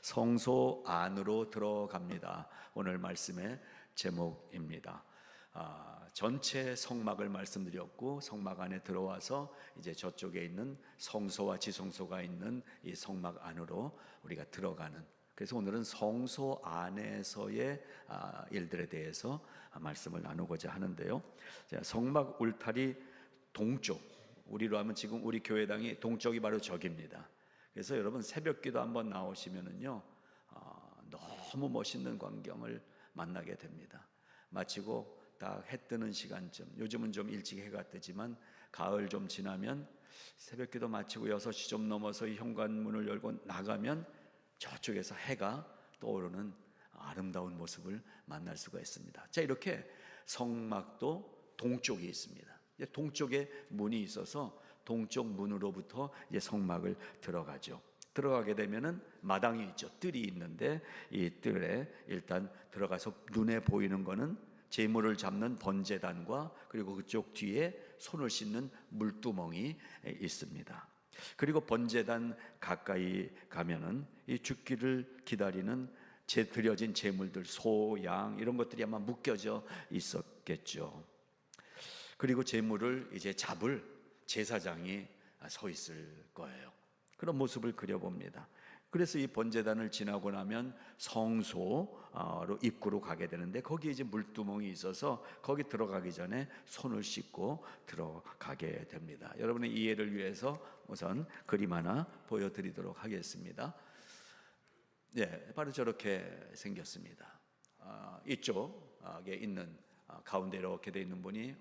성소 안으로 들어갑니다. 오늘 말씀의 제목입니다. 전체 성막을 말씀드렸고, 성막 안에 들어와서 이제 저쪽에 있는 성소와 지성소가 있는 이 성막 안으로 우리가 들어가는, 그래서 오늘은 성소 안에서의 일들에 대해서 말씀을 나누고자 하는데요. 성막 울타리 동쪽, 우리로 하면 지금 우리 교회당이 동쪽이 바로 저기입니다. 그래서 여러분 새벽기도 한번 나오시면은요, 너무 멋있는 광경을 만나게 됩니다. 마치고 딱 해 뜨는 시간쯤, 요즘은 좀 일찍 해가 뜨지만 가을 좀 지나면 새벽기도 마치고 6시 좀 넘어서 이 현관문을 열고 나가면 저쪽에서 해가 떠오르는 아름다운 모습을 만날 수가 있습니다. 자, 이렇게 성막도 동쪽에 있습니다. 동쪽에 문이 있어서 동쪽 문으로부터 이제 성막을 들어가죠. 들어가게 되면은 마당이 있죠. 뜰이 있는데 이 뜰에 일단 들어가서 눈에 보이는 거는 제물을 잡는 번제단과 그리고 그쪽 뒤에 손을 씻는 물두멍이 있습니다. 그리고 번제단 가까이 가면은 이 죽기를 기다리는 드려진 제물들, 소, 양 이런 것들이 아마 묶여져 있었겠죠. 그리고 제물을 이제 잡을 제사장이 서 있을 거예요. 그런 모습을 그려봅니다. 그래서 이 번제단을 지나고 나면 성소로 입구로 가게 되는데, 거기에 이제 물두멍이 있어서 거기 들어가기 전에 손을 씻고 들어가게 됩니다. 여러분의 이해를 위해서 우선 그림 하나 보여드리도록 하겠습니다. 네, 바로 저렇게 생겼습니다. 이쪽에 있는 가운데 이렇게 되어 있는 분이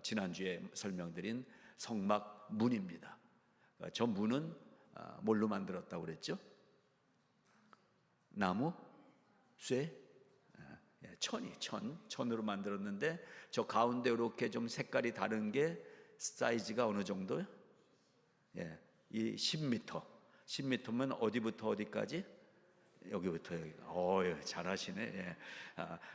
지난주에 설명드린 성막 문입니다. 저 문은 뭘로 만들었다고 그랬죠? 나무? 쇠? 천으로 만들었는데, 저 가운데 이렇게 좀 색깔이 다른 게 사이즈가 어느 정도요? 이 10m. 10m면 어디부터 어디까지? 여기부터 여기. 잘하시네.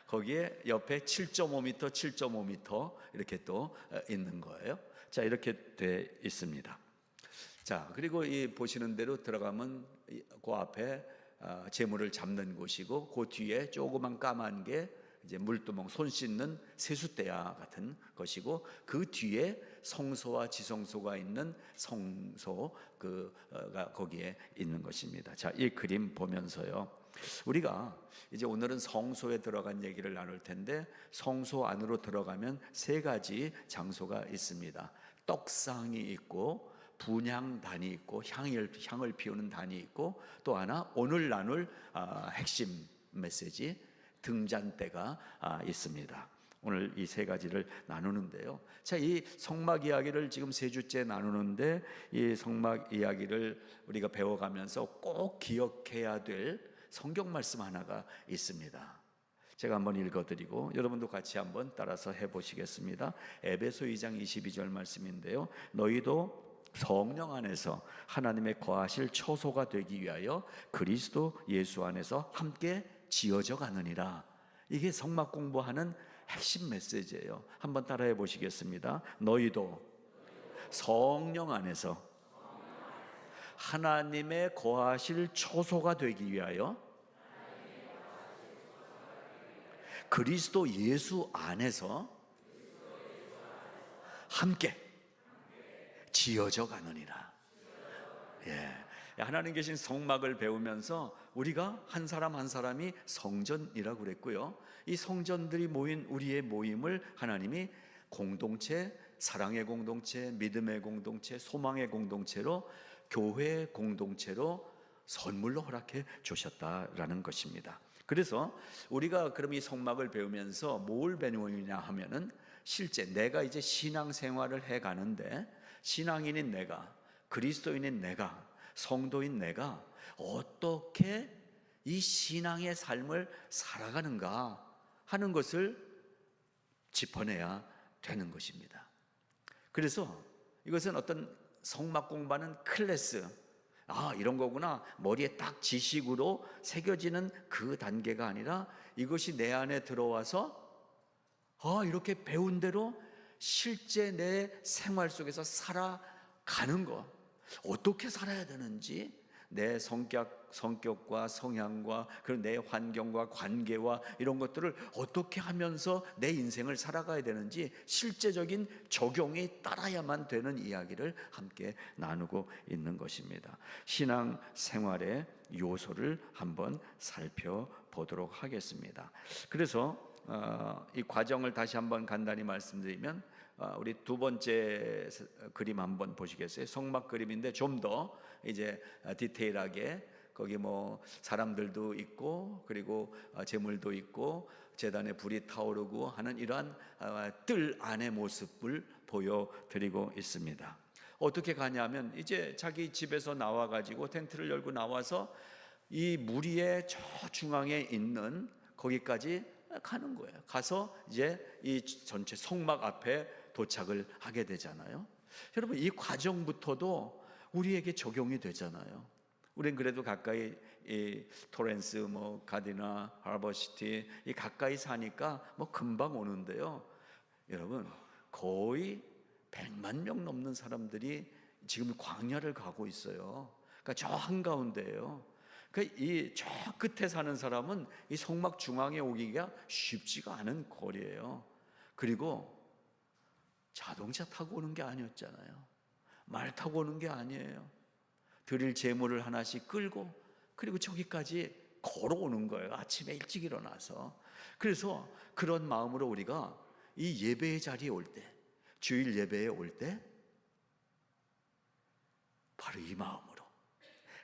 거기에 옆에 7.5m, 7.5m 이렇게 또 있는 거예요. 자, 이렇게 돼 있습니다. 자, 그리고 이 보시는 대로 들어가면 그 앞에 제물을 잡는 곳이고, 그 뒤에 조그만 까만 게 이제 물두멍, 손 씻는 세숫대야 같은 것이고, 그 뒤에 성소와 지성소가 있는 성소가 거기에 있는 것입니다. 자, 이 그림 보면서요, 우리가 이제 오늘은 성소에 들어간 얘기를 나눌 텐데, 성소 안으로 들어가면 세 가지 장소가 있습니다. 떡상이 있고, 분향단이 있고, 향을 피우는 단이 있고, 또 하나 오늘 나눌 핵심 메시지 등잔대가 있습니다. 오늘 이 세 가지를 나누는데요. 자, 이 성막 이야기를 지금 세 주째 나누는데, 이 성막 이야기를 우리가 배워가면서 꼭 기억해야 될 성경 말씀 하나가 있습니다. 제가 한번 읽어드리고 여러분도 같이 한번 따라서 해보시겠습니다. 에베소 2장 22절 말씀인데요, 너희도 성령 안에서 하나님의 거하실 처소가 되기 위하여 그리스도 예수 안에서 함께 지어져 가느니라. 이게 성막 공부하는 핵심 메시지예요. 한번 따라해 보시겠습니다. 너희도 성령 안에서 하나님의 거하실 처소가 되기 위하여 그리스도 예수 안에서 함께 지어져 가느니라. 하나님 계신 성막을 배우면서 우리가 한 사람 한 사람이 성전이라고 그랬고요, 이 성전들이 모인 우리의 모임을 하나님이 공동체, 사랑의 공동체, 믿음의 공동체, 소망의 공동체로, 교회의 공동체로 선물로 허락해 주셨다라는 것입니다. 그래서 우리가 그럼 이 성막을 배우면서 뭘 배우느냐 하면은, 실제 내가 이제 신앙생활을 해 가는데, 신앙인인 내가, 그리스도인인 내가, 성도인 내가 어떻게 이 신앙의 삶을 살아가는가 하는 것을 짚어내야 되는 것입니다. 그래서 이것은 어떤 성막 공부하는 클래스, 이런 거구나, 머리에 딱 지식으로 새겨지는 그 단계가 아니라, 이것이 내 안에 들어와서 이렇게 배운 대로 실제 내 생활 속에서 살아가는 것, 어떻게 살아야 되는지, 내 성격 성격과 성향과 그리고 내 환경과 관계와 이런 것들을 어떻게 하면서 내 인생을 살아가야 되는지 실제적인 적용이 따라야만 되는 이야기를 함께 나누고 있는 것입니다. 신앙 생활의 요소를 한번 살펴보도록 하겠습니다. 그래서 이 과정을 다시 한번 간단히 말씀드리면, 우리 두 번째 그림 한번 보시겠어요? 성막 그림인데 좀 더 이제 디테일하게 거기 뭐 사람들도 있고 그리고 제물도 있고 제단에 불이 타오르고 하는 이러한 뜰 안의 모습을 보여드리고 있습니다. 어떻게 가냐면 이제 자기 집에서 나와가지고 텐트를 열고 나와서 이 무리의 저 중앙에 있는 거기까지 가는 거예요. 가서 이제 이 전체 성막 앞에 도착을 하게 되잖아요. 여러분, 이 과정부터도 우리에게 적용이 되잖아요. 우린 그래도 가까이 이 토렌스, 뭐 가디나, 하버시티 이 가까이 사니까 뭐 금방 오는데요. 여러분, 거의 100만 명 넘는 사람들이 지금 광야를 가고 있어요. 그러니까 저 한가운데예요. 그러니까 이 저 끝에 사는 사람은 이 성막 중앙에 오기가 쉽지가 않은 거리예요. 그리고 자동차 타고 오는 게 아니었잖아요. 말 타고 오는 게 아니에요. 드릴 제물을 하나씩 끌고 그리고 저기까지 걸어오는 거예요. 아침에 일찍 일어나서. 그래서 그런 마음으로 우리가 이 예배의 자리에 올 때, 주일 예배에 올 때 바로 이 마음으로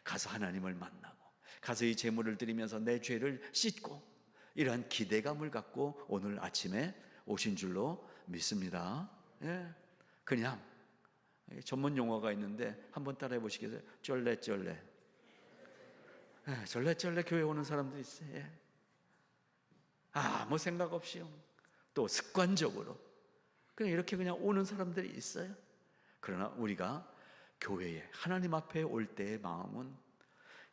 가서 하나님을 만나고 가서 이 제물을 드리면서 내 죄를 씻고 이러한 기대감을 갖고 오늘 아침에 오신 줄로 믿습니다. 예, 그냥 전문 용어가 있는데 한번 따라해 보시겠어요? 쫄래쫄래. 예, 쫄래쫄래 교회 오는 사람도 있어요. 예. 아무 생각 없이요. 또 습관적으로 그냥 이렇게 그냥 오는 사람들이 있어요. 그러나 우리가 교회에 하나님 앞에 올 때의 마음은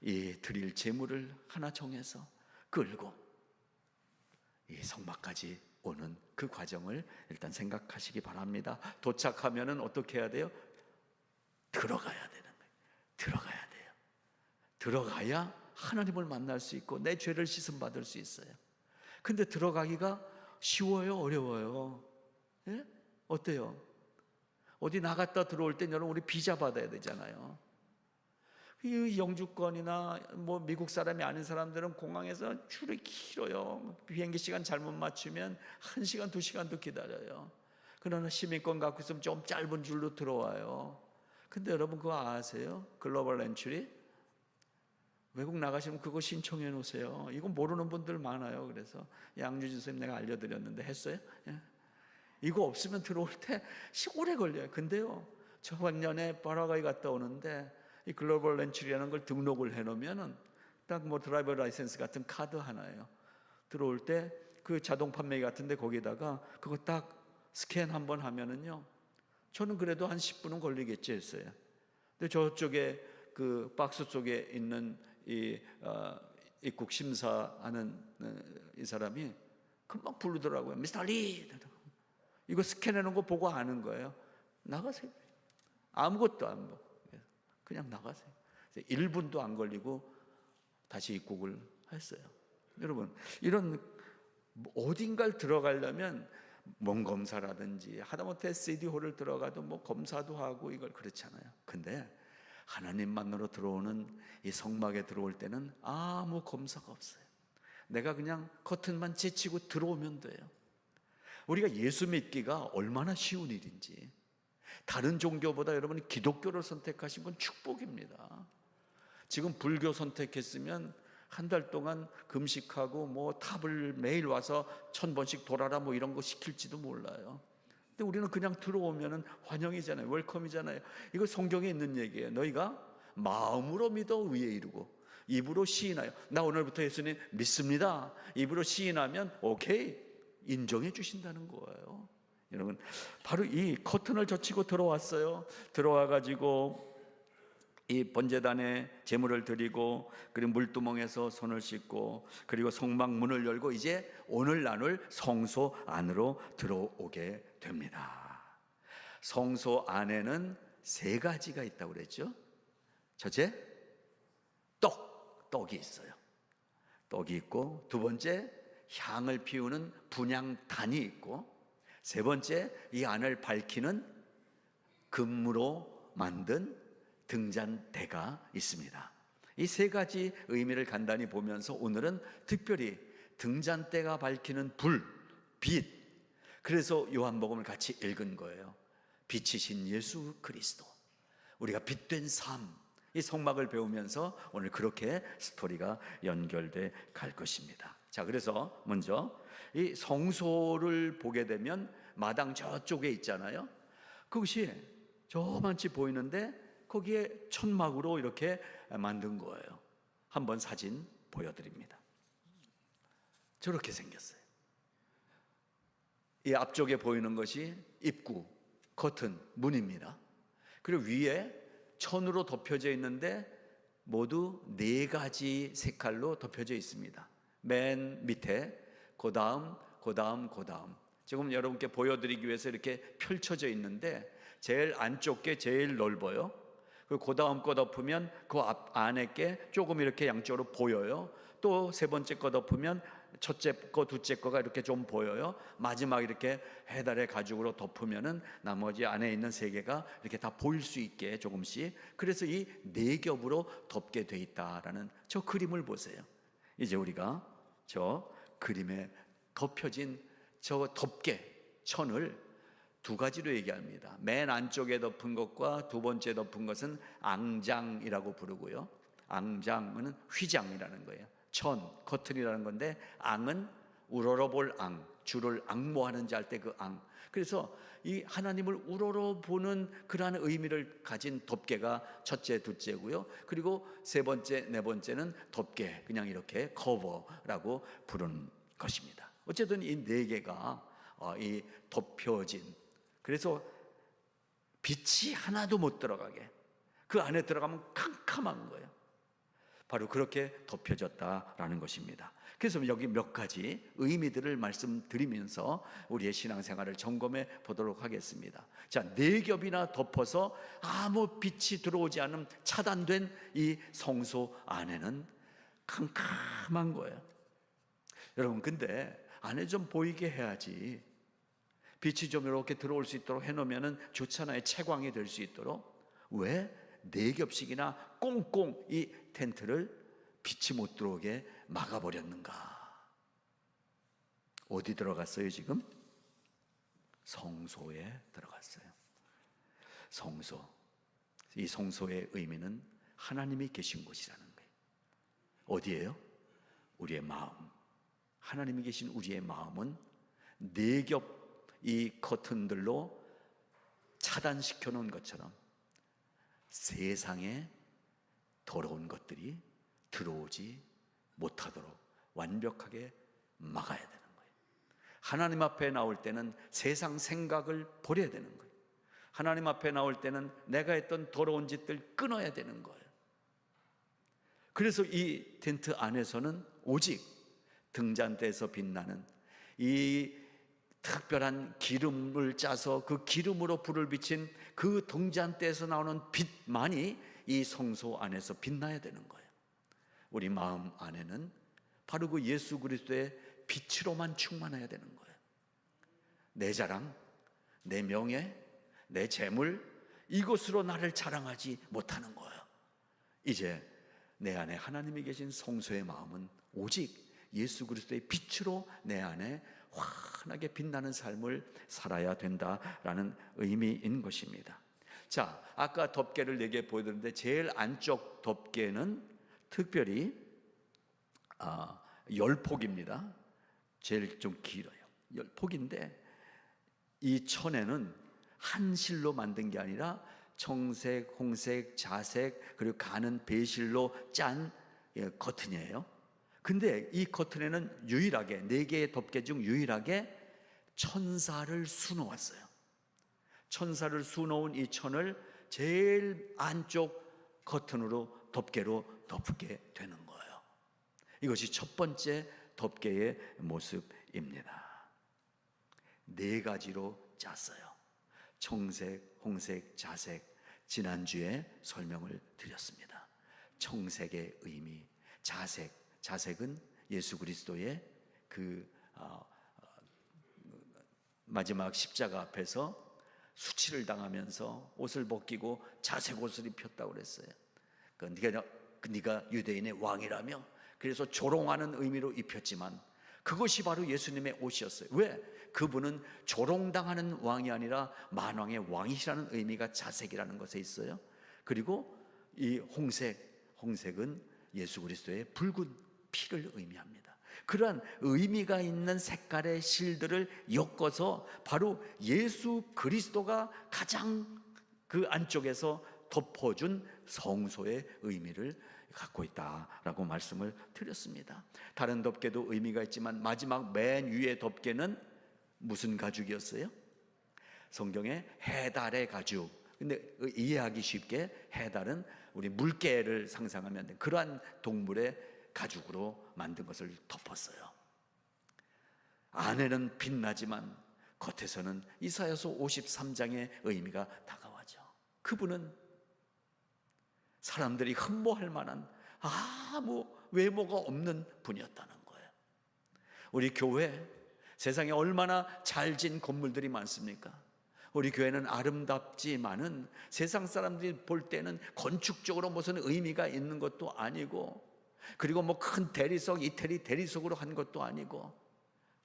이 드릴 제물을 하나 정해서 끌고 이 성막까지 오는 그 과정을 일단 생각하시기 바랍니다. 도착하면은 어떻게 해야 돼요? 들어가야 되는 거예요. 들어가야 돼요. 들어가야 하나님을 만날 수 있고 내 죄를 씻음 받을 수 있어요. 근데 들어가기가 쉬워요, 어려워요? 예? 어때요? 어디 나갔다 들어올 때 여러분 우리 비자 받아야 되잖아요. 이 영주권이나 뭐 미국 사람이 아닌 사람들은 공항에서 줄이 길어요. 비행기 시간 잘못 맞추면 1시간, 2시간도 기다려요. 그러나 시민권 갖고 있으면 좀 짧은 줄로 들어와요. 근데 여러분 그거 아세요? 글로벌 엔트리? 외국 나가시면 그거 신청해 놓으세요. 이거 모르는 분들 많아요. 그래서 양주진 선생님 내가 알려드렸는데 했어요? 예. 이거 없으면 들어올 때 오래 걸려요. 근데요, 저학년에 파라과이 갔다 오는데 이 글로벌 엔트리라는 걸 등록을 해놓으면은 딱 뭐 드라이버 라이센스 같은 카드 하나예요. 들어올 때 그 자동 판매기 같은데 거기다가 그거 딱 스캔 한번 하면은요, 저는 그래도 한 10분은 걸리겠지 했어요. 근데 저쪽에 그 박스 속에 있는 이 입국 심사하는 이 사람이 금방 부르더라고요. 미스터 리, 이거 스캔해놓은 거 보고 아는 거예요. 나가세요. 아무것도 안 보고 그냥 나가세요. 1분도 안 걸리고 다시 입국을 했어요. 여러분, 이런 어딘가를 들어가려면 몸 검사라든지 하다못해 CD홀을 들어가도 뭐 검사도 하고 이걸 그렇잖아요. 근데 하나님 만나러 들어오는 이 성막에 들어올 때는 아무 검사가 없어요. 내가 그냥 커튼만 제치고 들어오면 돼요. 우리가 예수 믿기가 얼마나 쉬운 일인지, 다른 종교보다 여러분이 기독교를 선택하신 건 축복입니다. 지금 불교 선택했으면 한 달 동안 금식하고 뭐 탑을 매일 와서 1000번씩 돌아라 뭐 이런 거 시킬지도 몰라요. 근데 우리는 그냥 들어오면은 환영이잖아요. 웰컴이잖아요. 이거 성경에 있는 얘기예요. 너희가 마음으로 믿어 위에 이르고 입으로 시인하여. 나 오늘부터 예수님 믿습니다. 입으로 시인하면 오케이, 인정해 주신다는 거예요. 여러분, 바로 이 커튼을 젖히고 들어왔어요. 들어와가지고 이 번제단에 제물을 드리고 그리고 물두멍에서 손을 씻고 그리고 성막 문을 열고 이제 오늘 나눌 성소 안으로 들어오게 됩니다. 성소 안에는 3가지가 있다고 그랬죠. 첫째, 떡. 떡이 있어요. 떡이 있고, 두 번째 향을 피우는 분향단이 있고, 세 번째 이 안을 밝히는 금으로 만든 등잔대가 있습니다. 이 세 가지 의미를 간단히 보면서 오늘은 특별히 등잔대가 밝히는 불, 빛, 그래서 요한복음을 같이 읽은 거예요. 빛이신 예수 그리스도, 우리가 빛된 삶, 이 성막을 배우면서 오늘 그렇게 스토리가 연결돼 갈 것입니다. 자, 그래서 먼저 이 성소를 보게 되면 마당 저쪽에 있잖아요. 그것이 저만치 보이는데 거기에 천막으로 이렇게 만든 거예요. 한번 사진 보여드립니다. 저렇게 생겼어요. 이 앞쪽에 보이는 것이 입구, 커튼, 문입니다. 그리고 위에 천으로 덮여져 있는데 모두 4가지 색깔로 덮여져 있습니다. 맨 밑에 그 다음 지금 여러분께 보여드리기 위해서 이렇게 펼쳐져 있는데 제일 안쪽 게 제일 넓어요. 그리고 그 다음 거 덮으면 그 안에 게 조금 이렇게 양쪽으로 보여요. 또 세 번째 거 덮으면 첫째 거, 둘째 거가 이렇게 좀 보여요. 마지막 이렇게 해달의 가죽으로 덮으면은 나머지 안에 있는 3개가 이렇게 다 보일 수 있게 조금씩. 그래서 이 4겹으로 덮게 돼 있다라는 저 그림을 보세요. 이제 우리가 저 그림에 덮여진 저 덮개, 천을 2가지로 얘기합니다. 맨 안쪽에 덮은 것과 두 번째 덮은 것은 앙장이라고 부르고요. 앙장은 휘장이라는 거예요. 천, 커튼이라는 건데, 앙은 우러러볼 앙, 주를 앙모하는지 할 때 그 앙. 그래서 이 하나님을 우러러보는 그러한 의미를 가진 덮개가 첫째, 둘째고요. 그리고 세 번째, 네 번째는 덮개, 그냥 이렇게 커버라고 부르는 것입니다. 어쨌든 이 4개가 이 덮여진, 그래서 빛이 하나도 못 들어가게, 그 안에 들어가면 캄캄한 거예요. 바로 그렇게 덮여졌다라는 것입니다. 그래서 여기 몇 가지 의미들을 말씀드리면서 우리의 신앙생활을 점검해 보도록 하겠습니다. 자, 4겹이나 덮어서 아무 빛이 들어오지 않은 차단된 이 성소 안에는 캄캄한 거예요. 여러분, 근데 안에 좀 보이게 해야지, 빛이 좀 이렇게 들어올 수 있도록 해놓으면 좋잖아요. 채광이 될 수 있도록. 왜 4겹씩이나 꽁꽁 이 텐트를 빛이 못 들어오게 막아버렸는가? 어디 들어갔어요 지금? 성소에 들어갔어요. 성소. 이 성소의 의미는 하나님이 계신 곳이라는 거예요. 어디예요? 우리의 마음. 하나님이 계신 우리의 마음은 4겹 이 커튼들로 차단시켜 놓은 것처럼 세상에 더러운 것들이 들어오지 못하도록 완벽하게 막아야 되는 거예요. 하나님 앞에 나올 때는 세상 생각을 버려야 되는 거예요. 하나님 앞에 나올 때는 내가 했던 더러운 짓들 끊어야 되는 거예요. 그래서 이 텐트 안에서는 오직 등잔대에서 빛나는 이 특별한 기름을 짜서 그 기름으로 불을 비친 그 등잔대에서 나오는 빛만이 이 성소 안에서 빛나야 되는 거예요. 우리 마음 안에는 바로 그 예수 그리스도의 빛으로만 충만해야 되는 거예요. 내 자랑, 내 명예, 내 재물, 이것으로 나를 자랑하지 못하는 거예요. 이제 내 안에 하나님이 계신 성소의 마음은 오직 예수 그리스도의 빛으로 내 안에 환하게 빛나는 삶을 살아야 된다라는 의미인 것입니다. 자, 아까 덮개를 4개 보여드렸는데 제일 안쪽 덮개는 특별히 10폭입니다. 제일 좀 길어요. 10폭인데 이 천에는 한 실로 만든 게 아니라 청색, 홍색, 자색, 그리고 가는 배실로 짠 커튼이에요. 근데 이 커튼에는 유일하게 4개의 덮개 중 유일하게 천사를 수놓았어요. 천사를 수놓은 이 천을 제일 안쪽 커튼으로 덮개로 덮게 되는 거예요. 이것이 첫 번째 덮개의 모습입니다. 4가지로 짰어요. 청색, 홍색, 자색. 지난주에 설명을 드렸습니다. 청색의 의미, 자색은 예수 그리스도의 그 마지막 십자가 앞에서 수치를 당하면서 옷을 벗기고 자색 옷을 입혔다고 그랬어요. 네가 유대인의 왕이라며, 그래서 조롱하는 의미로 입혔지만 그것이 바로 예수님의 옷이었어요. 왜? 그분은 조롱당하는 왕이 아니라 만왕의 왕이시라는 의미가 자색이라는 것에 있어요. 그리고 이 홍색은 예수 그리스도의 붉은 피를 의미합니다. 그러한 의미가 있는 색깔의 실들을 엮어서 바로 예수 그리스도가 가장 그 안쪽에서 덮어준 성소의 의미를 갖고 있다라고 말씀을 드렸습니다. 다른 덮개도 의미가 있지만 마지막 맨 위의 덮개는 무슨 가죽이었어요? 성경에 해달의 가죽. 근데 이해하기 쉽게 해달은 우리 물개를 상상하면 그러한 동물의 가죽으로 만든 것을 덮었어요. 안에는 빛나지만 겉에서는 이사야서 53장의 의미가 다가와죠. 그분은 사람들이 흠모할 만한 아무 외모가 없는 분이었다는 거예요. 우리 교회, 세상에 얼마나 잘 진 건물들이 많습니까? 우리 교회는 아름답지만은 세상 사람들이 볼 때는 건축적으로 무슨 의미가 있는 것도 아니고, 그리고 뭐 큰 대리석, 이태리 대리석으로 한 것도 아니고,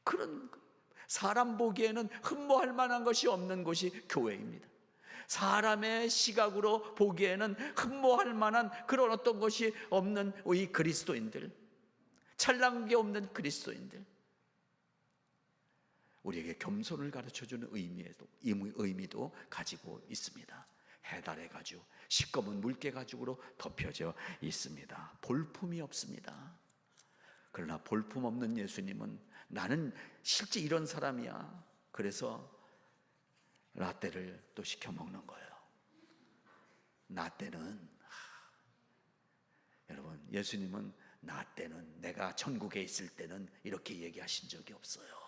그런 사람 보기에는 흠모할 만한 것이 없는 곳이 교회입니다. 사람의 시각으로 보기에는 흠모할 만한 그런 어떤 것이 없는 이 그리스도인들, 찬란한 게 없는 그리스도인들, 우리에게 겸손을 가르쳐주는 의미도 가지고 있습니다. 해달의 가죽, 시꺼먼 물개 가죽으로 덮여져 있습니다. 볼품이 없습니다. 그러나 볼품 없는 예수님은 나는 실제 이런 사람이야, 그래서 라떼를 또 시켜 먹는 거예요. 라떼는 여러분, 예수님은 나 때는, 내가 천국에 있을 때는 이렇게 얘기하신 적이 없어요.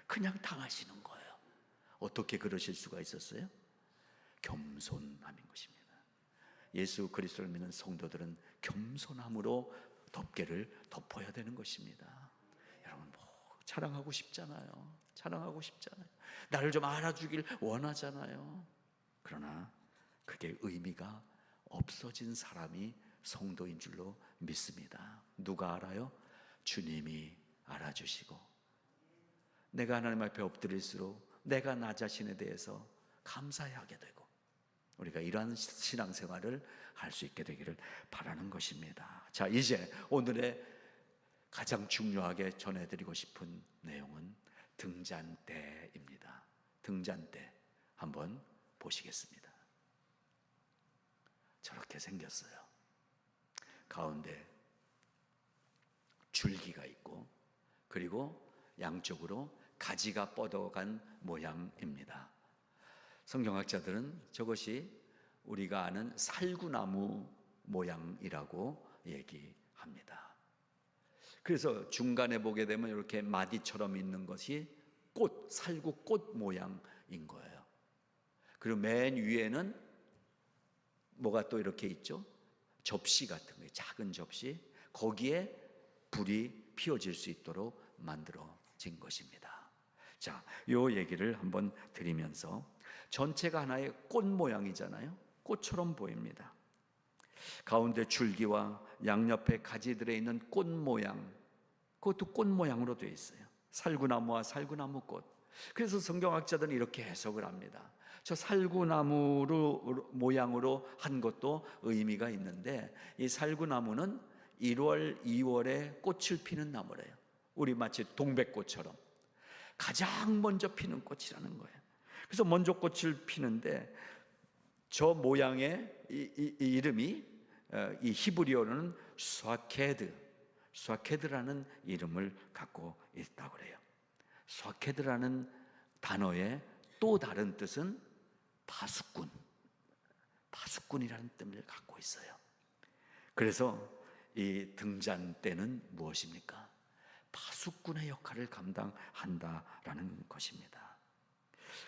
그냥 당하시는 거예요. 어떻게 그러실 수가 있었어요? 겸손함인 것입니다. 예수 그리스도를 믿는 성도들은 겸손함으로 덮개를 덮어야 되는 것입니다. 여러분, 자랑하고 싶잖아요. 자랑하고 싶잖아요. 나를 좀 알아주길 원하잖아요. 그러나 그게 의미가 없어진 사람이 성도인 줄로 믿습니다. 누가 알아요? 주님이 알아주시고, 내가 하나님 앞에 엎드릴수록 내가 나 자신에 대해서 감사하게 되고, 우리가 이러한 신앙생활을 할 수 있게 되기를 바라는 것입니다. 자, 이제 오늘의 가장 중요하게 전해드리고 싶은 내용은 등잔대입니다. 등잔대 한번 보시겠습니다. 저렇게 생겼어요. 가운데 줄기가 있고, 그리고 양쪽으로 가지가 뻗어간 모양입니다. 성경학자들은 저것이 우리가 아는 살구나무 모양이라고 얘기합니다. 그래서 중간에 보게 되면 이렇게 마디처럼 있는 것이 살구꽃 모양인 거예요. 그리고 맨 위에는 뭐가 또 이렇게 있죠? 접시 같은 거예요. 작은 접시. 거기에 불이 피워질 수 있도록 만들어진 것입니다. 자, 요 얘기를 한번 드리면서, 전체가 하나의 꽃 모양이잖아요. 꽃처럼 보입니다. 가운데 줄기와 양옆에 가지들에 있는 꽃 모양, 그것도 꽃 모양으로 되어 있어요. 살구나무와 살구나무꽃. 그래서 성경학자들은 이렇게 해석을 합니다. 저 살구나무로 모양으로 한 것도 의미가 있는데, 이 살구나무는 1월, 2월에 꽃을 피는 나무래요. 우리 마치 동백꽃처럼 가장 먼저 피는 꽃이라는 거예요. 그래서 먼저 꽃을 피는데, 저 모양의 이 이름이 이 히브리어로는 스와케드라는 이름을 갖고 있다고 그래요. 스와케드라는 단어의 또 다른 뜻은 파수꾼이라는 뜻을 갖고 있어요. 그래서 이 등잔대는 무엇입니까? 파수꾼의 역할을 감당한다라는 것입니다.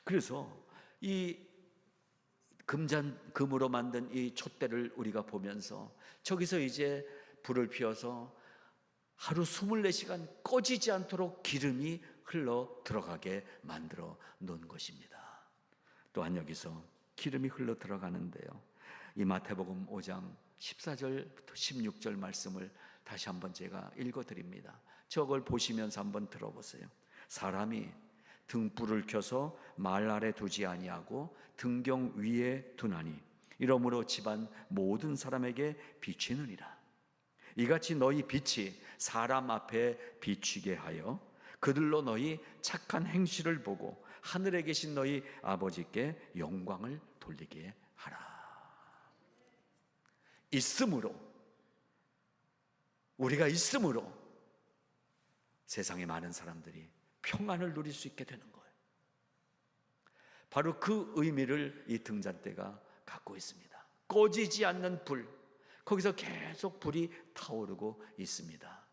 그래서 이 금으로 만든 이 촛대를 우리가 보면서, 저기서 이제 불을 피워서 하루 24시간 꺼지지 않도록 기름이 흘러 들어가게 만들어 놓은 것입니다. 또한 여기서 기름이 흘러 들어가는데요, 이 마태복음 5장 14절부터 16절 말씀을 다시 한번 제가 읽어드립니다. 저걸 보시면서 한번 들어보세요. 사람이 등불을 켜서 말 아래 두지 아니하고 등경 위에 두나니 이러므로 집안 모든 사람에게 비치느니라. 이같이 너희 빛이 사람 앞에 비치게 하여 그들로 너희 착한 행실을 보고 하늘에 계신 너희 아버지께 영광을 돌리게 하라. 우리가 있음으로 세상의 많은 사람들이 평안을 누릴 수 있게 되는 거예요. 바로 그 의미를 이 등잔대가 갖고 있습니다. 꺼지지 않는 불, 거기서 계속 불이 타오르고 있습니다.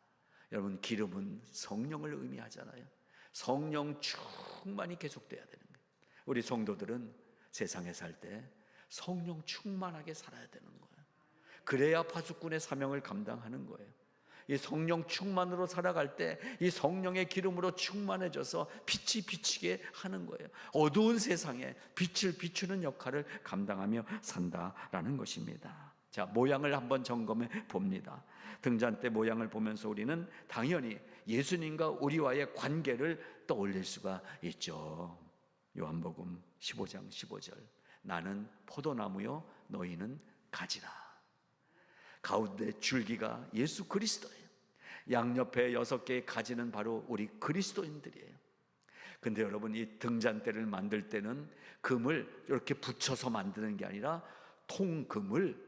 여러분, 기름은 성령을 의미하잖아요. 성령 충만이 계속돼야 되는 거예요. 우리 성도들은 세상에 살 때 성령 충만하게 살아야 되는 거예요. 그래야 파수꾼의 사명을 감당하는 거예요. 이 성령 충만으로 살아갈 때 이 성령의 기름으로 충만해져서 빛이 비치게 하는 거예요. 어두운 세상에 빛을 비추는 역할을 감당하며 산다라는 것입니다. 자, 모양을 한번 점검해 봅니다. 등잔대 모양을 보면서 우리는 당연히 예수님과 우리와의 관계를 떠올릴 수가 있죠. 요한복음 15장 15절, 나는 포도나무요 너희는 가지라. 가운데 줄기가 예수 그리스도예요. 양옆에 6개의 가지는 바로 우리 그리스도인들이에요. 근데 여러분, 이 등잔대를 만들 때는 금을 이렇게 붙여서 만드는 게 아니라 통금을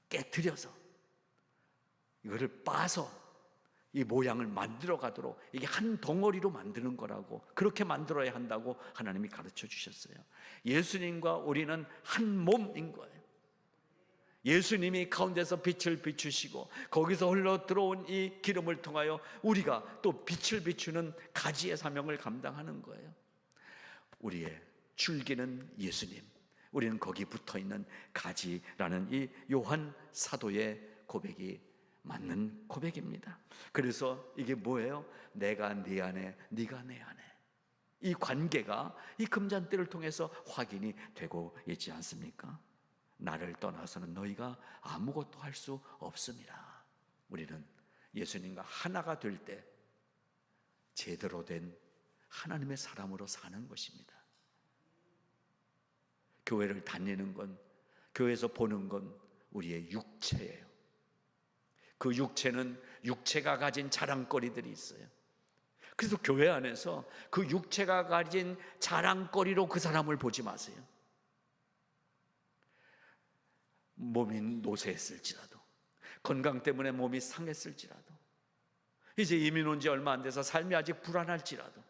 깨트려서 이거를 빻아서 이 모양을 만들어 가도록, 이게 한 덩어리로 만드는 거라고, 그렇게 만들어야 한다고 하나님이 가르쳐 주셨어요. 예수님과 우리는 한 몸인 거예요. 예수님이 가운데서 빛을 비추시고 거기서 흘러 들어온 이 기름을 통하여 우리가 또 빛을 비추는 가지의 사명을 감당하는 거예요. 우리의 줄기는 예수님, 우리는 거기 붙어있는 가지라는 이 요한 사도의 고백이 맞는 고백입니다. 그래서 이게 뭐예요? 내가 네 안에, 네가 내 안에, 이 관계가 이 금잔대를 통해서 확인이 되고 있지 않습니까? 나를 떠나서는 너희가 아무것도 할 수 없습니다. 우리는 예수님과 하나가 될 때 제대로 된 하나님의 사람으로 사는 것입니다. 교회를 다니는 건, 교회에서 보는 건 우리의 육체예요. 그 육체는 육체가 가진 자랑거리들이 있어요. 그래서 교회 안에서 그 육체가 가진 자랑거리로 그 사람을 보지 마세요. 몸이 노쇠했을지라도, 건강 때문에 몸이 상했을지라도, 이제 이민 온 지 얼마 안 돼서 삶이 아직 불안할지라도,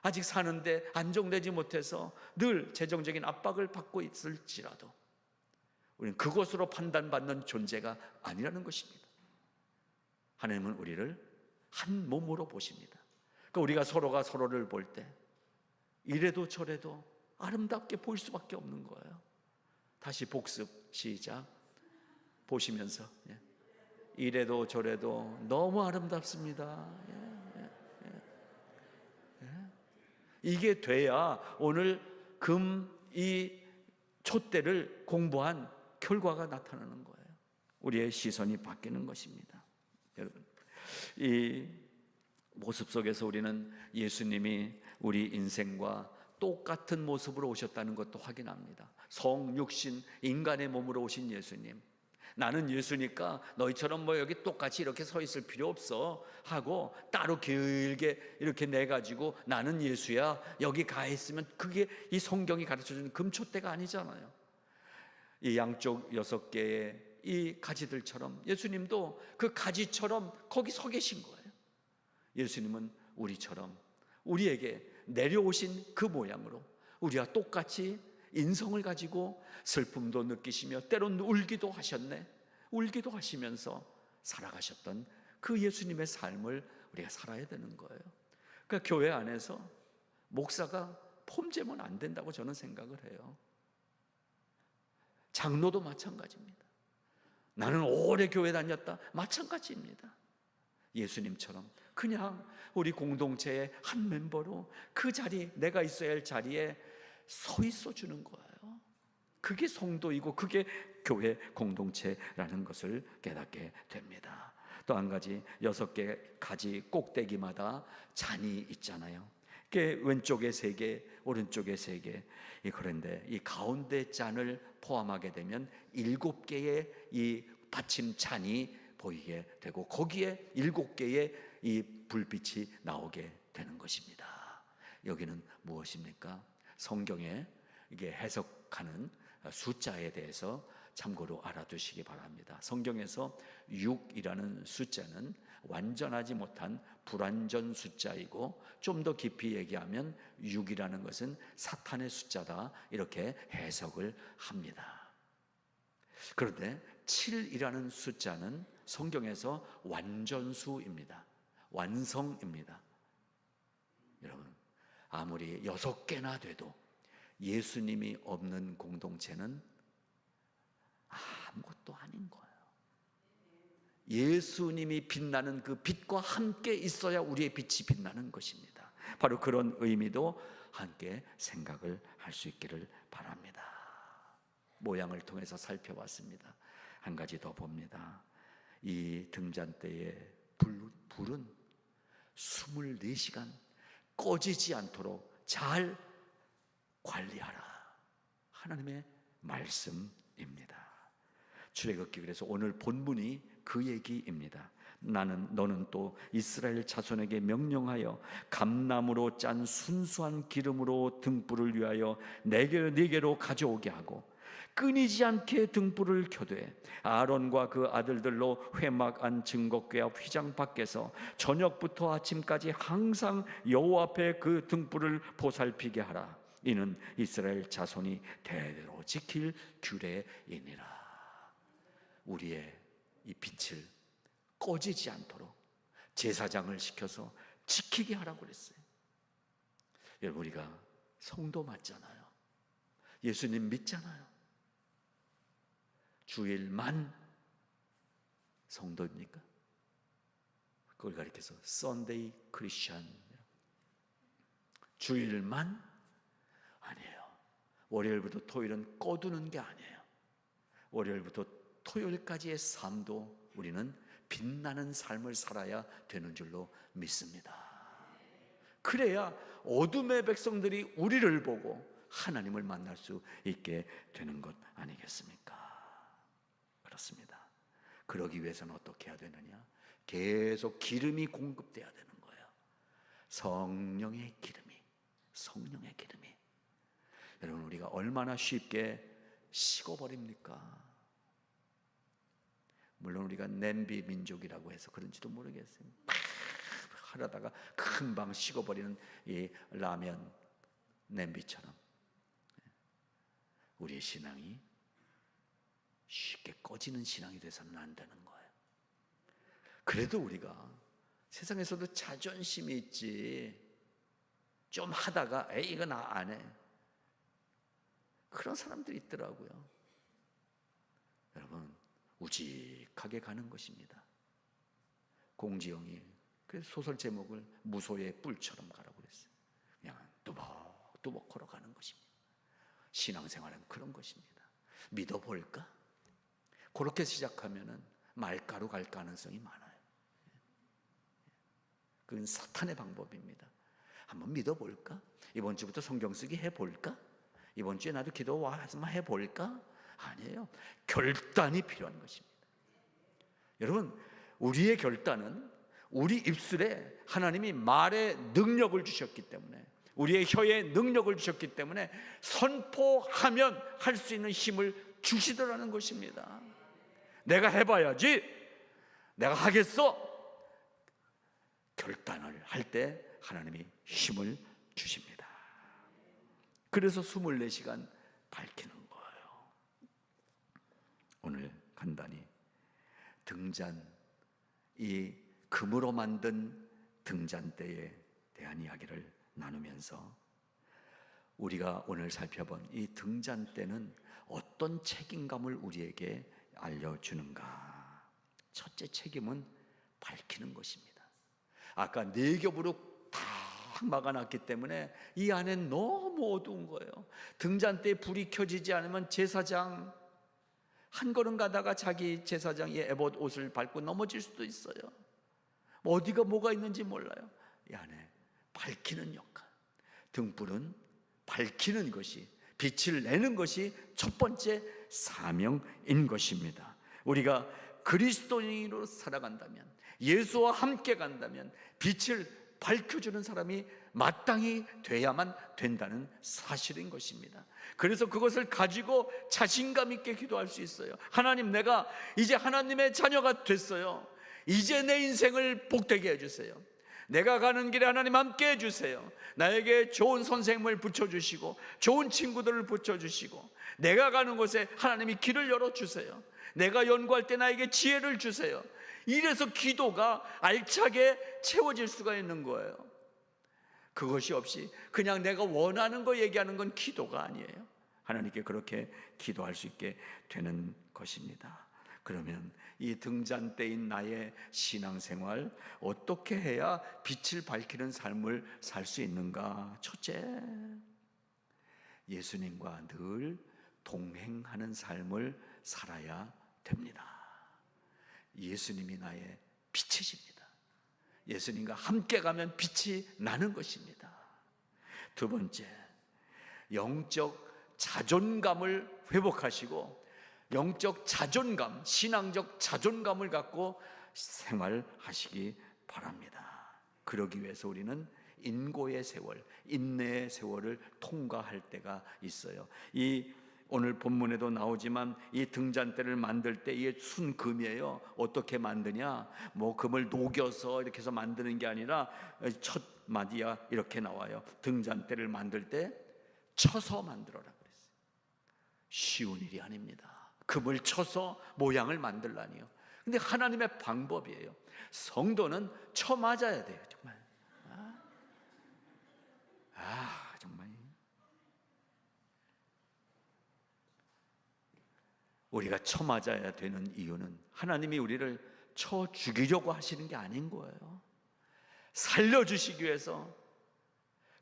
아직 사는데 안정되지 못해서 늘 재정적인 압박을 받고 있을지라도 우리는 그것으로 판단받는 존재가 아니라는 것입니다. 하나님은 우리를 한 몸으로 보십니다. 그러니까 우리가 서로가 서로를 볼 때 이래도 저래도 아름답게 보일 수밖에 없는 거예요. 다시 복습, 시작. 보시면서, 이래도 저래도 너무 아름답습니다. 이게 돼야 오늘 이 촛대를 공부한 결과가 나타나는 거예요. 우리의 시선이 바뀌는 것입니다. 여러분, 이 모습 속에서 우리는 예수님이 우리 인생과 똑같은 모습으로 오셨다는 것도 확인합니다. 성육신 인간의 몸으로 오신 예수님, 나는 예수니까 너희처럼 뭐 여기 똑같이 이렇게 서 있을 필요 없어 하고 따로 길게 이렇게 내가지고 나는 예수야 여기 가 있으면, 그게 이 성경이 가르쳐주는 금촛대가 아니잖아요. 이 양쪽 6개의 이 가지들처럼 예수님도 그 가지처럼 거기 서 계신 거예요. 예수님은 우리처럼 우리에게 내려오신 그 모양으로 우리와 똑같이 인성을 가지고 슬픔도 느끼시며 때론 울기도 하셨네, 울기도 하시면서 살아가셨던 그 예수님의 삶을 우리가 살아야 되는 거예요. 그러니까 교회 안에서 목사가 폼재면 안 된다고 저는 생각을 해요. 장로도 마찬가지입니다. 나는 오래 교회 다녔다. 마찬가지입니다. 예수님처럼 그냥 우리 공동체의 한 멤버로 그 자리, 내가 있어야 할 자리에 서 있어 주는 거예요. 그게 성도이고 그게 교회 공동체라는 것을 깨닫게 됩니다. 또 한 가지, 6개 가지 꼭대기마다 잔이 있잖아요. 그게 왼쪽에 3개, 오른쪽에 3개. 그런데 이 가운데 잔을 포함하게 되면 7개의 이 받침 잔이 보이게 되고 거기에 7개의 이 불빛이 나오게 되는 것입니다. 여기는 무엇입니까? 성경에 이게 해석하는 숫자에 대해서 참고로 알아두시기 바랍니다. 성경에서 6이라는 숫자는 완전하지 못한 불완전 숫자이고, 좀 더 깊이 얘기하면 6이라는 것은 사탄의 숫자다, 이렇게 해석을 합니다. 그런데 7이라는 숫자는 성경에서 완전수입니다. 완성입니다. 여러분, 아무리 6개나 돼도 예수님이 없는 공동체는 아무것도 아닌 거예요. 예수님이 빛나는 그 빛과 함께 있어야 우리의 빛이 빛나는 것입니다. 바로 그런 의미도 함께 생각을 할 수 있기를 바랍니다. 모양을 통해서 살펴봤습니다. 한 가지 더 봅니다. 이 등잔대의 불은 24시간 꺼지지 않도록 잘 관리하라, 하나님의 말씀입니다. 출애굽기, 그래서 오늘 본문이 그 얘기입니다. 너는 또 이스라엘 자손에게 명령하여 감나무로 짠 순수한 기름으로 등불을 위하여 네개로 가져오게 하고 끊이지 않게 등불을 켜되 아론과 그 아들들로 회막 안 증거궤 앞 휘장 밖에서 저녁부터 아침까지 항상 여호와 앞에 그 등불을 보살피게 하라. 이는 이스라엘 자손이 대대로 지킬 규례이니라. 우리의 이 빛을 꺼지지 않도록 제사장을 시켜서 지키게 하라고 그랬어요. 여러분, 우리가 성도 맞잖아요. 예수님 믿잖아요. 주일만 성도입니까? 그걸 가리켜서 Sunday Christian, 주일만 아니에요. 월요일부터 토요일은 꺼두는 게 아니에요. 월요일부터 토요일까지의 삶도 우리는 빛나는 삶을 살아야 되는 줄로 믿습니다. 그래야 어둠의 백성들이 우리를 보고 하나님을 만날 수 있게 되는 것 아니겠습니까? 그렇습니다. 그러기 위해서는 어떻게 해야 되느냐? 계속 기름이 공급돼야 되는 거예요. 성령의 기름이. 여러분, 우리가 얼마나 쉽게 식어버립니까? 물론 우리가 냄비 민족이라고 해서 그런지도 모르겠어요. 하려다가 금방 식어버리는 이 라면 냄비처럼 우리의 신앙이 쉽게 꺼지는 신앙이 돼서는 안 되는 거예요. 그래도 우리가 세상에서도 자존심이 있지, 좀 하다가 에이 이거 나 안 해, 그런 사람들이 있더라고요. 여러분, 우직하게 가는 것입니다. 공지영이 그 소설 제목을 무소의 뿔처럼 가라고 그랬어요. 그냥 뚜벅뚜벅 걸어가는 것입니다. 신앙생활은 그런 것입니다. 믿어볼까? 그렇게 시작하면은 말가루 갈 가능성이 많아요. 그건 사탄의 방법입니다. 한번 믿어볼까? 이번 주부터 성경 쓰기 해볼까? 이번 주에 나도 기도 한번 해볼까? 아니에요. 결단이 필요한 것입니다. 여러분, 우리의 결단은 우리 입술에 하나님이 말의 능력을 주셨기 때문에, 우리의 혀에 능력을 주셨기 때문에 선포하면 할 수 있는 힘을 주시더라는 것입니다. 내가 해봐야지, 내가 하겠어, 결단을 할 때 하나님이 힘을 주십니다. 그래서 24시간 밝히는 거예요. 오늘 간단히 등잔, 이 금으로 만든 등잔대에 대한 이야기를 나누면서 우리가 오늘 살펴본 이 등잔대는 어떤 책임감을 우리에게 알려주는가? 첫째 책임은 밝히는 것입니다. 아까 네 겹으로 다 막아놨기 때문에 이 안엔 너무 어두운 거예요. 등잔대에 불이 켜지지 않으면 제사장 한 걸음 가다가 자기 제사장의 에봇 옷을 밟고 넘어질 수도 있어요. 어디가 뭐가 있는지 몰라요. 이 안에 밝히는 역할, 등불은 밝히는 것이, 빛을 내는 것이 첫 번째 사명인 것입니다. 우리가 그리스도인으로 살아간다면, 예수와 함께 간다면 빛을 밝혀주는 사람이 마땅히 돼야만 된다는 사실인 것입니다. 그래서 그것을 가지고 자신감 있게 기도할 수 있어요. 하나님, 내가 이제 하나님의 자녀가 됐어요. 이제 내 인생을 복되게 해주세요. 내가 가는 길에 하나님 함께 해주세요. 나에게 좋은 선생님을 붙여주시고 좋은 친구들을 붙여주시고 내가 가는 곳에 하나님이 길을 열어주세요. 내가 연구할 때 나에게 지혜를 주세요. 이래서 기도가 알차게 채워질 수가 있는 거예요. 그것이 없이 그냥 내가 원하는 거 얘기하는 건 기도가 아니에요. 하나님께 그렇게 기도할 수 있게 되는 것입니다. 그러면 이 등잔대인 나의 신앙생활 어떻게 해야 빛을 밝히는 삶을 살 수 있는가? 첫째, 예수님과 늘 동행하는 삶을 살아야 됩니다. 예수님이 나의 빛이십니다. 예수님과 함께 가면 빛이 나는 것입니다. 두 번째, 영적 자존감을 회복하시고 영적 자존감, 신앙적 자존감을 갖고 생활하시기 바랍니다. 그러기 위해서 우리는 인고의 세월, 인내의 세월을 통과할 때가 있어요. 오늘 본문에도 나오지만 이 등잔대를 만들 때 이게 순금이에요. 어떻게 만드냐? 뭐 금을 녹여서 이렇게 해서 만드는 게 아니라 첫 마디야 이렇게 나와요. 등잔대를 만들 때 쳐서 만들어라 그랬어요. 쉬운 일이 아닙니다. 금을 쳐서 모양을 만들라니요. 근데 하나님의 방법이에요. 성도는 쳐 맞아야 돼요. 정말. 정말. 우리가 쳐 맞아야 되는 이유는 하나님이 우리를 쳐 죽이려고 하시는 게 아닌 거예요. 살려주시기 위해서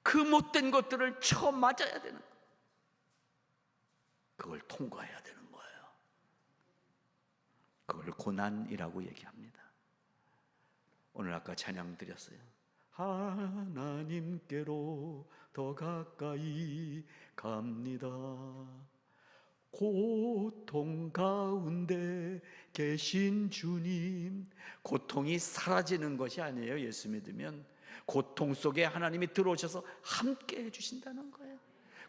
그 못된 것들을 쳐 맞아야 되는 거예요. 그걸 통과해야 되는 거예요. 그걸 고난이라고 얘기합니다. 오늘 아까 찬양 드렸어요. 하나님께로 더 가까이 갑니다. 고통 가운데 계신 주님. 고통이 사라지는 것이 아니에요. 예수 믿으면 고통 속에 하나님이 들어오셔서 함께 해주신다는 거예요.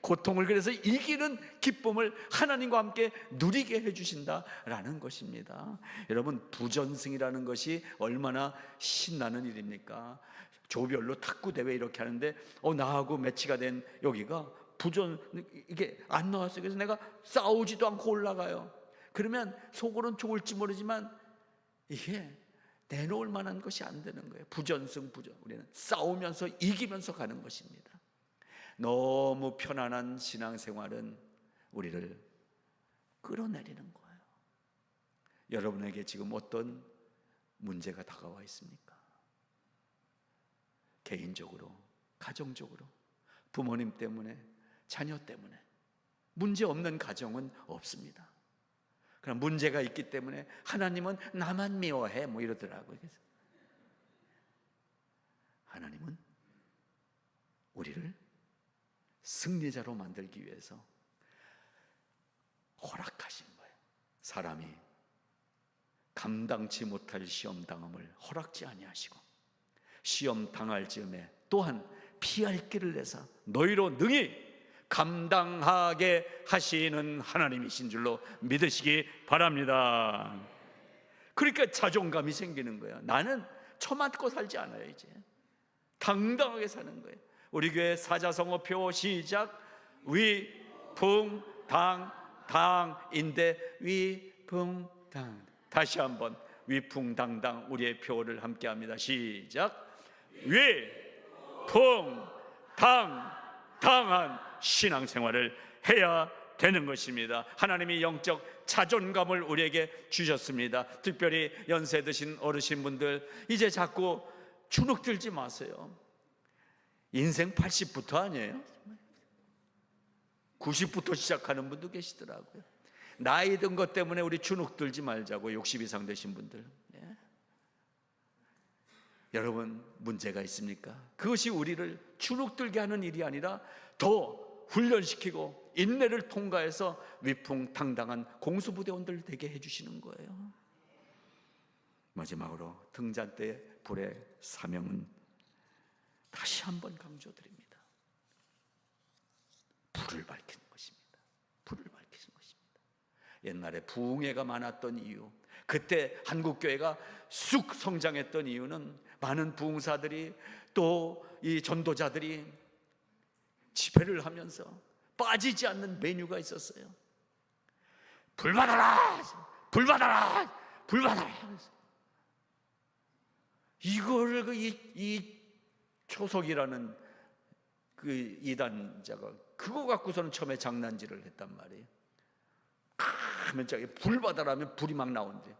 고통을 그래서 이기는 기쁨을 하나님과 함께 누리게 해주신다라는 것입니다. 여러분, 부전승이라는 것이 얼마나 신나는 일입니까? 조별로 탁구 대회 이렇게 하는데 나하고 매치가 된 여기가 이게 안 나왔어요. 그래서 내가 싸우지도 않고 올라가요. 그러면 속으로는 좋을지 모르지만 이게 내놓을 만한 것이 안 되는 거예요. 부전승. 우리는 싸우면서 이기면서 가는 것입니다. 너무 편안한 신앙생활은 우리를 끌어내리는 거예요. 여러분에게 지금 어떤 문제가 다가와 있습니까? 개인적으로, 가정적으로, 부모님 때문에, 자녀 때문에 문제 없는 가정은 없습니다. 그럼 문제가 있기 때문에 하나님은 나만 미워해 뭐 이러더라고요. 그래서 하나님은 우리를 승리자로 만들기 위해서 허락하신 거예요. 사람이 감당치 못할 시험 당함을 허락지 아니하시고 시험 당할 즈음에 또한 피할 길을 내사 너희로 능히 감당하게 하시는 하나님이신 줄로 믿으시기 바랍니다. 그러니까 자존감이 생기는 거예요. 나는 처맞고 살지 않아요. 이제 당당하게 사는 거예요. 우리 교회 사자성어표 시작. 위풍당 당인데 위풍당. 다시 한번 위풍당당 우리의 표를 함께합니다. 시작. 위풍당 당한 신앙생활을 해야 되는 것입니다. 하나님이 영적 자존감을 우리에게 주셨습니다. 특별히 연세 드신 어르신분들, 이제 자꾸 주눅 들지 마세요. 인생 80부터 아니에요? 90부터 시작하는 분도 계시더라고요. 나이 든 것 때문에 우리 주눅 들지 말자고, 60 이상 되신 분들. 예. 여러분, 문제가 있습니까? 그것이 우리를 주눅 들게 하는 일이 아니라 더 훈련시키고 인내를 통과해서 위풍당당한 공수부대원들 되게 해주시는 거예요. 마지막으로 등잔 때 불의 사명은 다시 한번 강조드립니다. 불을 밝히는 것입니다. 불을 밝히는 것입니다. 옛날에 부흥회가 많았던 이유, 그때 한국교회가 쑥 성장했던 이유는 많은 부흥사들이 또 이 전도자들이 집회를 하면서 빠지지 않는 메뉴가 있었어요. 불 받아라! 불 받아라! 불 받아라! 이거를 이 초석이라는 그 이단자가 그거 갖고서는 처음에 장난질을 했단 말이에요. 하면 저기 불 받아라면 불이 막 나온대.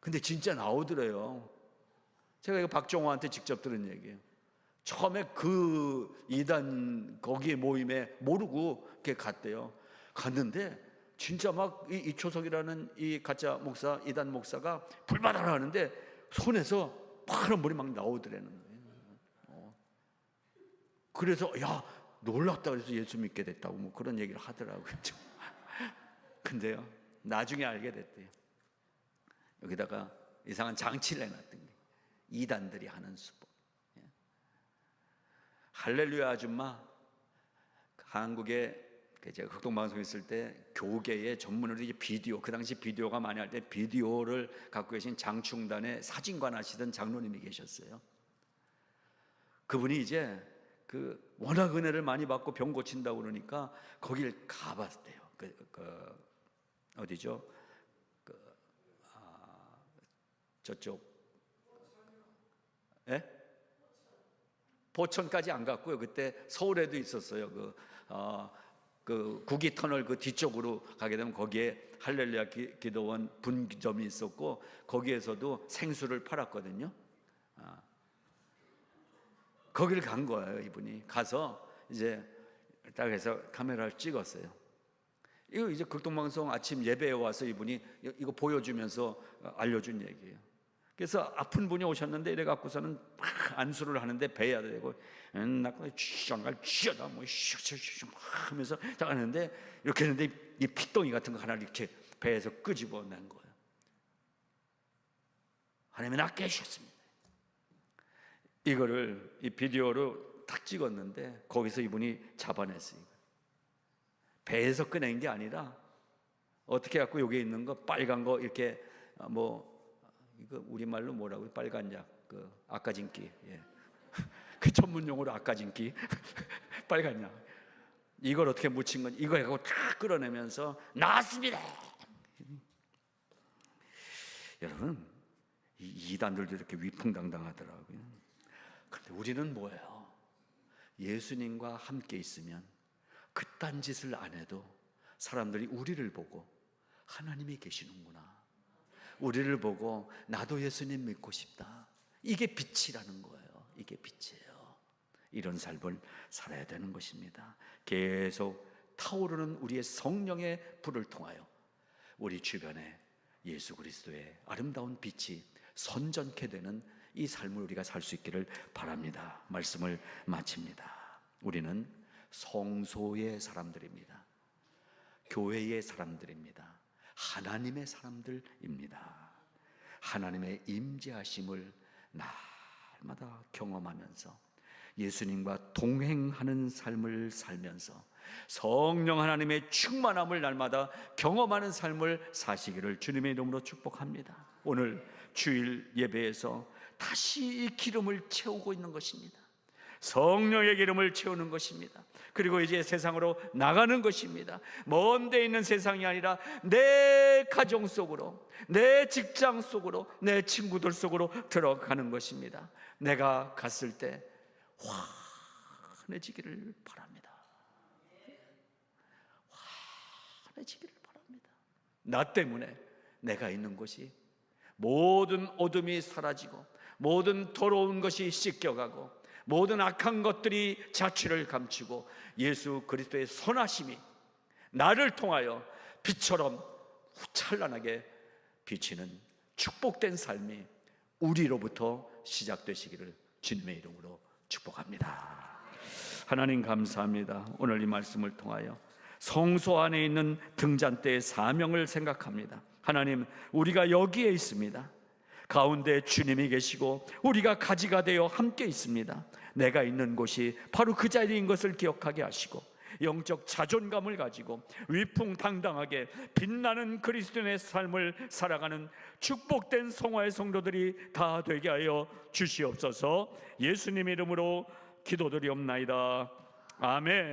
근데 진짜 나오더래요. 제가 이거 박종호한테 직접 들은 얘기예요. 처음에 그 이단 거기에 모임에 모르고 이렇게 갔대요. 갔는데 진짜 막 이 초석이라는 이 가짜 목사, 이단 목사가 불 받아라 하는데 손에서 파란 불이 막 나오더라는 거예요. 그래서 야, 놀랐다 그래서 예수 믿게 됐다고 뭐 그런 얘기를 하더라고요. 근데요, 나중에 알게 됐대요. 여기다가 이상한 장치를 해놨던 게 이단들이 하는 수법. 할렐루야 아줌마, 한국에 제가 극동방송 있을 때 교계에 전문으로 비디오, 그 당시 비디오가 많이 할 때 비디오를 갖고 계신 장충단의 사진관 하시던 장로님이 계셨어요. 그분이 이제 그 워낙 은혜를 많이 받고 병 고친다고 그러니까 거길 가봤대요. 어디죠? 저쪽, 예? 포천까지 안 갔고요. 그때 서울에도 있었어요. 그 구기 터널 그 뒤쪽으로 가게 되면 거기에 할렐루야 기도원 분점이 있었고 거기에서도 생수를 팔았거든요. 거기를 간 거예요. 이분이 가서 이제 딱 해서 카메라를 찍었어요. 이거 이제 극동방송 아침 예배에 와서 이분이 이거 보여주면서 알려준 얘기예요. 그래서 아픈 분이 오셨는데 이래 갖고서는 막 안수를 하는데 배야 되고 나고 쥐장갈 쥐어다 뭐 슉슉슉 하면서 딱 하는데 이렇게 했는데 이 피덩이 같은 거 하나를 이렇게 배에서 끄집어낸 거예요. 하나님이 나 깨셨습니다. 이거를 이 비디오로 딱 찍었는데 거기서 이분이 잡아냈어요. 배에서 꺼낸 게 아니라 어떻게 갖고 여기 있는 거 빨간 거 이렇게 뭐 이거 우리말로 뭐라고요? 빨간 약, 그 아까진기, 예. 그 전문 용어로 아까진기, 빨간 약. 이걸 어떻게 묻힌 건 이거 갖고 다 끌어내면서 나왔습니다. 여러분, 이 이단들도 이렇게 위풍당당하더라고요. 그런데 우리는 뭐예요? 예수님과 함께 있으면 그딴 짓을 안 해도 사람들이 우리를 보고 하나님이 계시는구나, 우리를 보고 나도 예수님 믿고 싶다, 이게 빛이라는 거예요. 이게 빛이에요. 이런 삶을 살아야 되는 것입니다. 계속 타오르는 우리의 성령의 불을 통하여 우리 주변에 예수 그리스도의 아름다운 빛이 선전케 되는 이 삶을 우리가 살 수 있기를 바랍니다. 말씀을 마칩니다. 우리는 성소의 사람들입니다. 교회의 사람들입니다. 하나님의 사람들입니다. 하나님의 임재하심을 날마다 경험하면서 예수님과 동행하는 삶을 살면서 성령 하나님의 충만함을 날마다 경험하는 삶을 사시기를 주님의 이름으로 축복합니다. 오늘 주일 예배에서 다시 이 기름을 채우고 있는 것입니다. 성령의 기름을 채우는 것입니다. 그리고 이제 세상으로 나가는 것입니다. 먼 데 있는 세상이 아니라 내 가정 속으로, 내 직장 속으로, 내 친구들 속으로 들어가는 것입니다. 내가 갔을 때 환해지기를 바랍니다. 사라지기를 바랍니다. 나 때문에 내가 있는 곳이 모든 어둠이 사라지고 모든 더러운 것이 씻겨가고 모든 악한 것들이 자취를 감추고 예수 그리스도의 선하심이 나를 통하여 빛처럼 찬란하게 비치는 축복된 삶이 우리로부터 시작되시기를 주님의 이름으로 축복합니다. 하나님 감사합니다. 오늘 이 말씀을 통하여 성소 안에 있는 등잔대의 사명을 생각합니다. 하나님, 우리가 여기에 있습니다. 가운데 주님이 계시고 우리가 가지가 되어 함께 있습니다. 내가 있는 곳이 바로 그 자리인 것을 기억하게 하시고 영적 자존감을 가지고 위풍당당하게 빛나는 그리스도인의 삶을 살아가는 축복된 성화의 성도들이 다 되게 하여 주시옵소서. 예수님 이름으로 기도드리옵나이다. 아멘.